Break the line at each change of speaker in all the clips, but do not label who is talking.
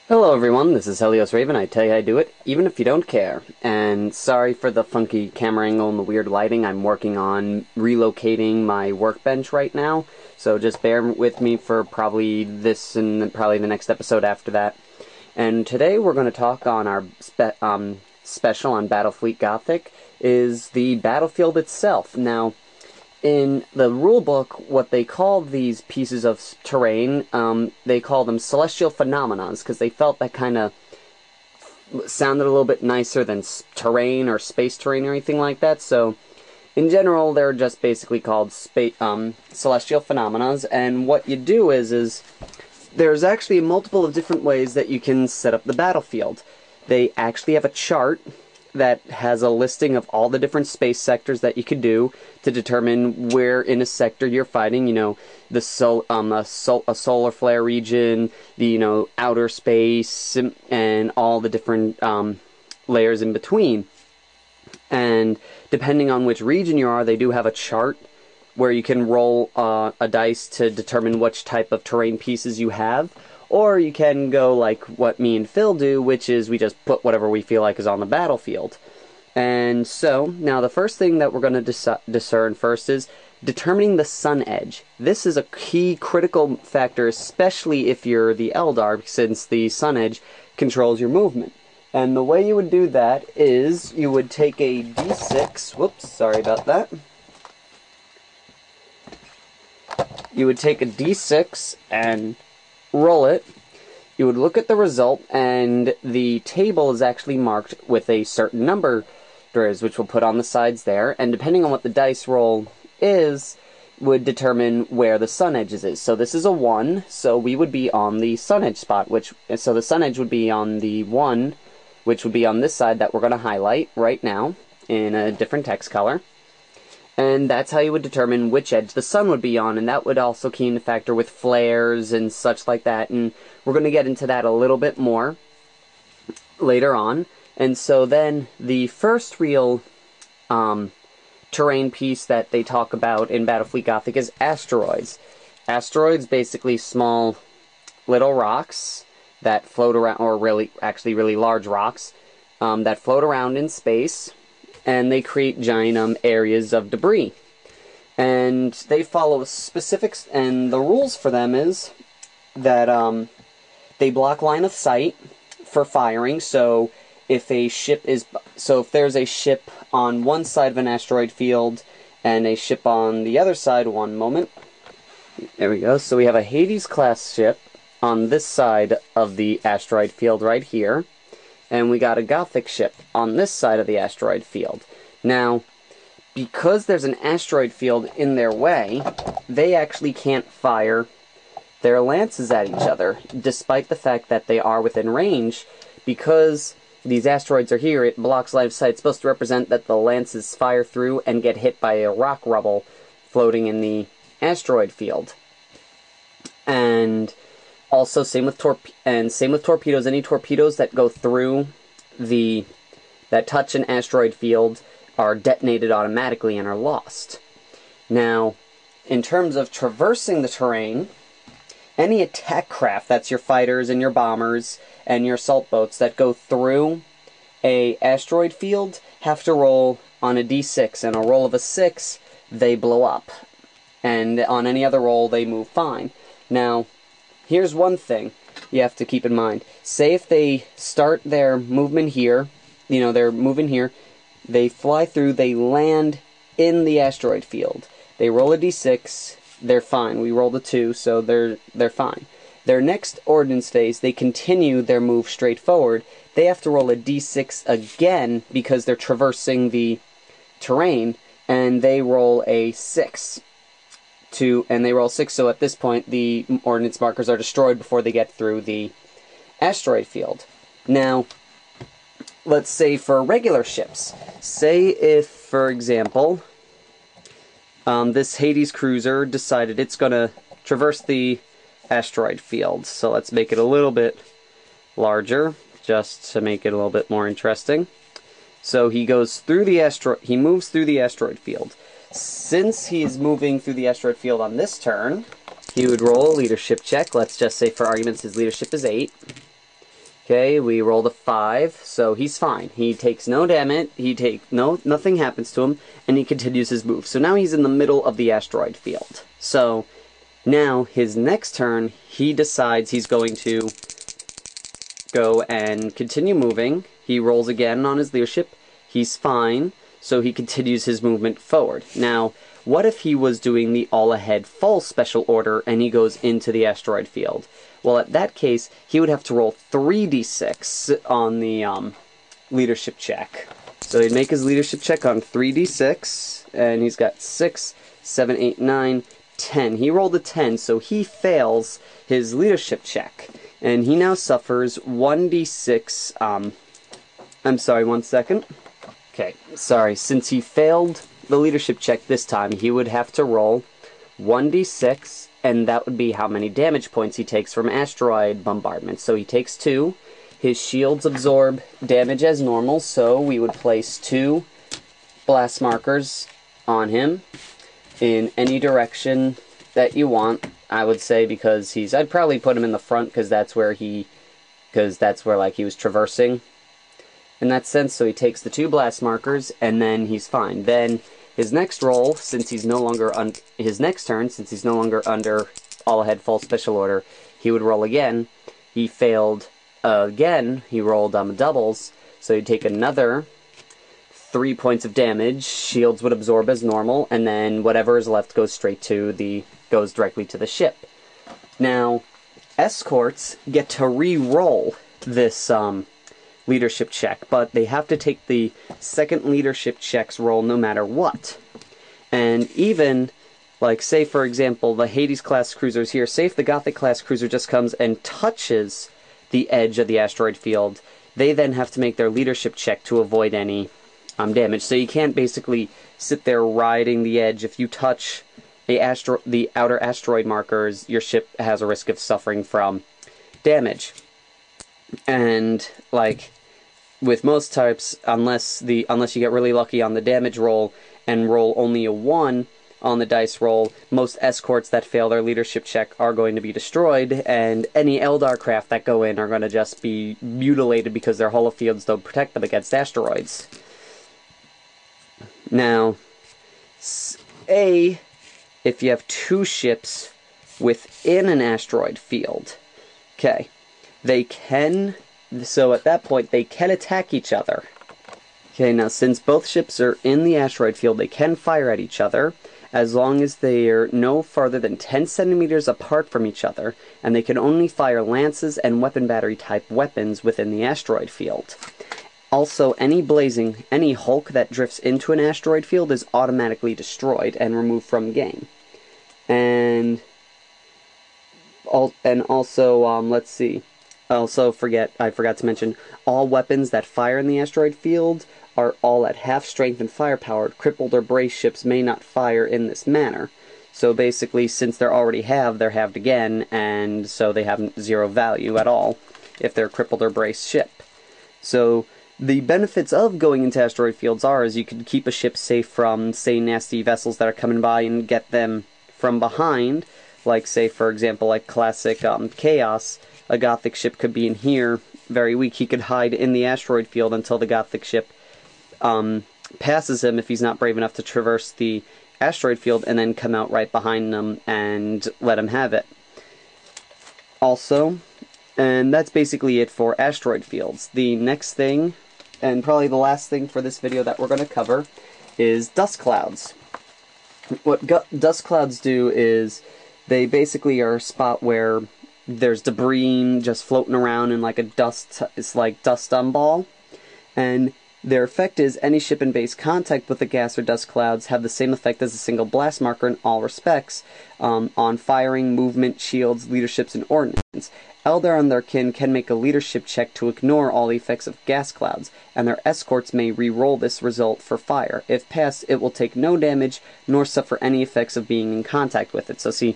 Hello everyone, this is Helios Raven. I tell you I do it, even if you don't care. And sorry for the funky camera angle and the weird lighting. I'm working on relocating my workbench right now, so just bear with me for probably this and probably the next episode after that. And today we're going to talk on our special on Battlefleet Gothic, is the battlefield itself. Now, in the rulebook, what they called these pieces of terrain, they call them celestial phenomenons, because they felt that kind of sounded a little bit nicer than terrain or space terrain or anything like that. So, in general, they're just basically called celestial phenomenons. And what you do is there's actually multiple of different ways that you can set up the battlefield. They actually have a chart that has a listing of all the different space sectors that you could do to determine where in a sector you're fighting. You know, a solar flare region, the outer space, and all the different layers in between. And depending on which region you are, they do have a chart where you can roll a dice to determine which type of terrain pieces you have. Or you can go like what me and Phil do, which is we just put whatever we feel like is on the battlefield. And so, now the first thing that we're going to discern first is determining the sun edge. This is a key critical factor, especially if you're the Eldar, since the sun edge controls your movement. And the way you would do that is you would take a d6, whoops, sorry about that. You would take a d6 and roll it. You would look at the result, and the table is actually marked with a certain number, which we'll put on the sides there, and depending on what the dice roll is, would determine where the sun edges is. So this is a 1, so we would be on the sun edge spot, so the sun edge would be on the 1, which would be on this side that we're going to highlight right now in a different text color. And that's how you would determine which edge the sun would be on, and that would also key into factor with flares and such like that, and we're going to get into that a little bit more later on. And so then the first real terrain piece that they talk about in Battlefleet Gothic is asteroids. Asteroids, basically small little rocks that float around, or really large rocks that float around in space, and they create giant areas of debris. And they follow specifics, and the rules for them is that they block line of sight for firing. So if there's a ship on one side of an asteroid field and a ship on the other side, one moment. There we go. So we have a Hades class ship on this side of the asteroid field right here. And we got a Gothic ship on this side of the asteroid field. Now, because there's an asteroid field in their way, they actually can't fire their lances at each other, despite the fact that they are within range. Because these asteroids are here, it blocks line of sight. It's supposed to represent that the lances fire through and get hit by a rock rubble floating in the asteroid field. And also, same with torpedoes. Any torpedoes that go through that touch an asteroid field are detonated automatically and are lost. Now, in terms of traversing the terrain, any attack craft, that's your fighters and your bombers and your assault boats that go through a asteroid field, have to roll on a d6, and a roll of a 6, they blow up. And on any other roll, they move fine. Now, here's one thing you have to keep in mind. Say if they start their movement here, they're moving here, they fly through, they land in the asteroid field. They roll a d6, they're fine. We rolled a 2, so they're fine. Their next ordnance phase, they continue their move straight forward. They have to roll a d6 again because they're traversing the terrain, and they roll a 6. And they roll 6, so at this point the ordnance markers are destroyed before they get through the asteroid field. Now, let's say for regular ships, say if, for example, this Hades cruiser decided it's going to traverse the asteroid field. So let's make it a little bit larger, just to make it a little bit more interesting. So he moves through the asteroid field. Since he's moving through the asteroid field on this turn, he would roll a leadership check. Let's just say, for arguments, his leadership is 8. Okay, we rolled a 5, so he's fine. He takes no damage, nothing happens to him, and he continues his move. So now he's in the middle of the asteroid field. So now his next turn, he decides he's going to go and continue moving. He rolls again on his leadership. He's fine, so he continues his movement forward. Now, what if he was doing the all-ahead full special order and he goes into the asteroid field? Well, at that case, he would have to roll 3d6 on the leadership check. So he'd make his leadership check on 3d6, and he's got 6, 7, 8, 9, 10. He rolled a 10, so he fails his leadership check. And he now suffers 1d6, I'm sorry, 1 second. Okay, sorry, since he failed the leadership check this time, he would have to roll 1d6, and that would be how many damage points he takes from asteroid bombardment. So he takes 2. His shields absorb damage as normal, so we would place 2 blast markers on him in any direction that you want, I would say, because I'd probably put him in the front because that's where he was traversing in that sense. So he takes the 2 blast markers, and then he's fine. Then his next roll, since he's no longer his next turn, since he's no longer under all-ahead full special order, he would roll again. He failed again. He rolled doubles, so he'd take another 3 points of damage. Shields would absorb as normal, and then whatever is left goes directly to the ship. Now, escorts get to re-roll this leadership check, but they have to take the second leadership check's roll no matter what. And even, like, say for example, the Hades class cruisers here, say if the Gothic class cruiser just comes and touches the edge of the asteroid field, they then have to make their leadership check to avoid any damage. So you can't basically sit there riding the edge. If you touch the outer asteroid markers, your ship has a risk of suffering from damage. And like with most types, unless you get really lucky on the damage roll and roll only a 1 on the dice roll, most escorts that fail their leadership check are going to be destroyed, and any Eldar craft that go in are going to just be mutilated because their holofields don't protect them against asteroids. Now, if you have 2 ships within an asteroid field, okay, so at that point, they can attack each other. Okay, now since both ships are in the asteroid field, they can fire at each other, as long as they are no farther than 10 centimeters apart from each other, and they can only fire lances and weapon battery type weapons within the asteroid field. Also, any Hulk that drifts into an asteroid field is automatically destroyed and removed from game. And also, let's see. I forgot to mention, all weapons that fire in the asteroid field are all at half strength and firepower. Crippled or braced ships may not fire in this manner. So basically, since they're already halved, they're halved again, and so they have 0 value at all if they're a crippled or braced ship. So the benefits of going into asteroid fields is you can keep a ship safe from, say, nasty vessels that are coming by and get them from behind. Like, say, for example, like classic Chaos. A Gothic ship could be in here, very weak. He could hide in the asteroid field until the Gothic ship passes him if he's not brave enough to traverse the asteroid field, and then come out right behind them and let him have it. Also, and that's basically it for asteroid fields. The next thing, and probably the last thing for this video that we're going to cover, is dust clouds. What dust clouds do is they basically are a spot where there's debris just floating around in like it's like dust ball, and their effect is any ship in base contact with the gas or dust clouds have the same effect as a single blast marker in all respects, on firing, movement, shields, leaderships, and ordnance. Eldar and their kin can make a leadership check to ignore all the effects of gas clouds, and their escorts may re-roll this result for fire. If passed, it will take no damage, nor suffer any effects of being in contact with it. So see,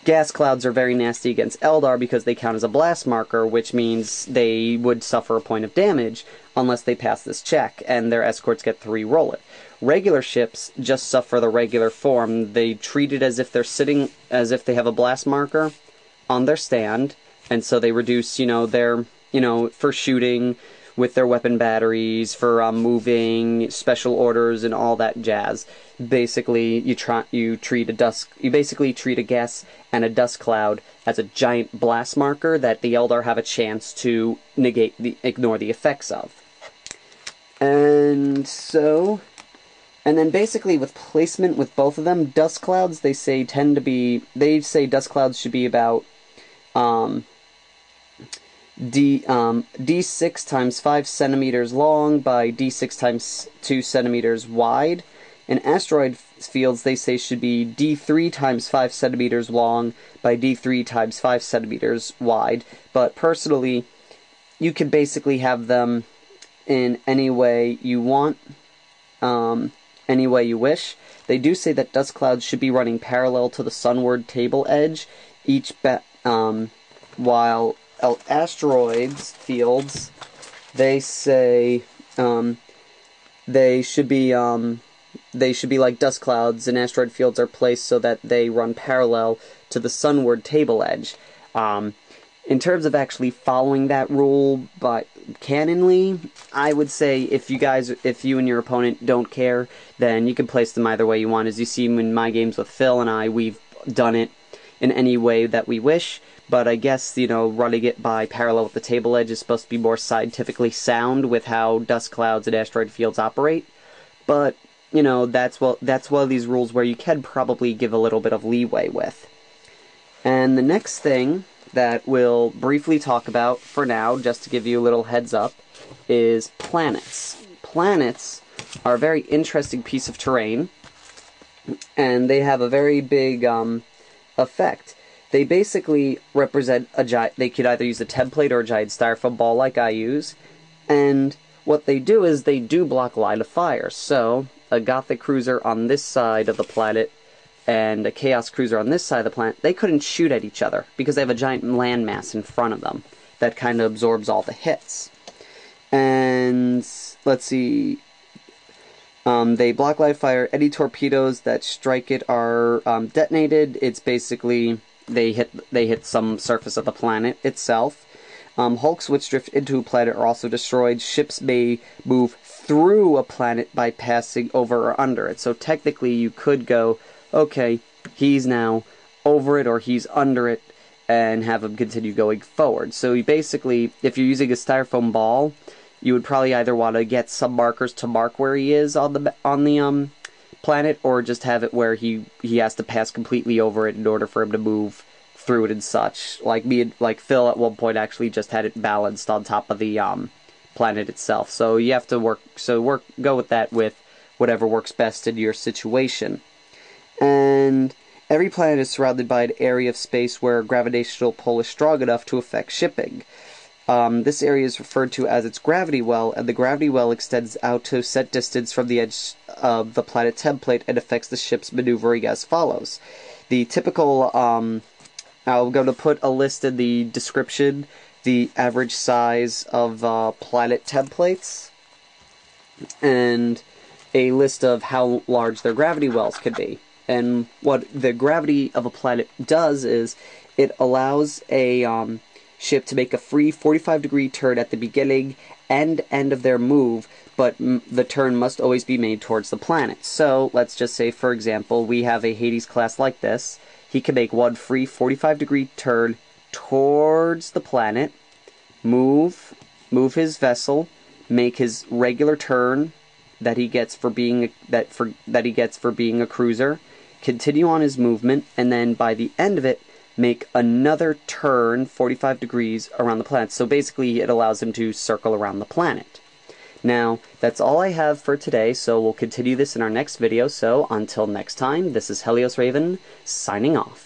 gas clouds are very nasty against Eldar because they count as a blast marker, which means they would suffer a point of damage unless they pass this check, and their escorts get to re-roll it. Regular ships just suffer the regular form. They treat it as if they're sitting, as if they have a blast marker on their stand, and so they reduce, their for shooting with their weapon batteries, for moving, special orders, and all that jazz. Basically, you basically treat a gas and a dust cloud as a giant blast marker that the Eldar have a chance to ignore the effects of. And then basically with placement with both of them, dust clouds, they say dust clouds should be about D6 times 5 centimeters long by D6 times 2 centimeters wide. And asteroid fields, they say, should be D3 times 5 centimeters long by D3 times 5 centimeters wide. But personally, you can basically have them in any way you want, any way you wish. They do say that dust clouds should be running parallel to the sunward table edge, while asteroids fields, they say they should be like dust clouds, and asteroid fields are placed so that they run parallel to the sunward table edge. In terms of actually following that rule, but canonly, I would say if you and your opponent don't care, then you can place them either way you want. As you see in my games with Phil and I, we've done it in any way that we wish, but I guess, running it by parallel with the table edge is supposed to be more scientifically sound with how dust clouds and asteroid fields operate. But, that's one of these rules where you can probably give a little bit of leeway with. And the next thing that we'll briefly talk about for now, just to give you a little heads up, is planets. Planets are a very interesting piece of terrain, and they have a very big effect. They basically represent they could either use a template or a giant styrofoam ball like I use, and what they do is they do block line of fire. So, a Gothic cruiser on this side of the planet and a Chaos cruiser on this side of the planet, they couldn't shoot at each other because they have a giant landmass in front of them that kind of absorbs all the hits. And let's see, they block live fire. Any torpedoes that strike it are detonated. It's basically they hit some surface of the planet itself. Hulks which drift into a planet are also destroyed. Ships may move through a planet by passing over or under it. So technically, you could go, okay, he's now over it or he's under it, and have him continue going forward. So you basically, if you're using a styrofoam ball, you would probably either want to get some markers to mark where he is on the planet, or just have it where he has to pass completely over it in order for him to move through it and such. Like Phil at one point actually just had it balanced on top of the planet itself. So you have to go with that with whatever works best in your situation. And every planet is surrounded by an area of space where a gravitational pull is strong enough to affect shipping. This area is referred to as its gravity well, and the gravity well extends out to a set distance from the edge of the planet template and affects the ship's maneuvering as follows. The typical, I'm going to put a list in the description, the average size of planet templates, and a list of how large their gravity wells could be. And what the gravity of a planet does is it allows a ship to make a free 45-degree turn at the beginning and end of their move, but the turn must always be made towards the planet. So, let's just say, for example, we have a Hades class like this. He can make one free 45-degree turn towards the planet, move his vessel, make his regular turn that he gets for being a cruiser, continue on his movement, and then by the end of it, make another turn 45 degrees around the planet. So basically, it allows him to circle around the planet. Now, that's all I have for today, so we'll continue this in our next video. So, until next time, this is Helios Raven, signing off.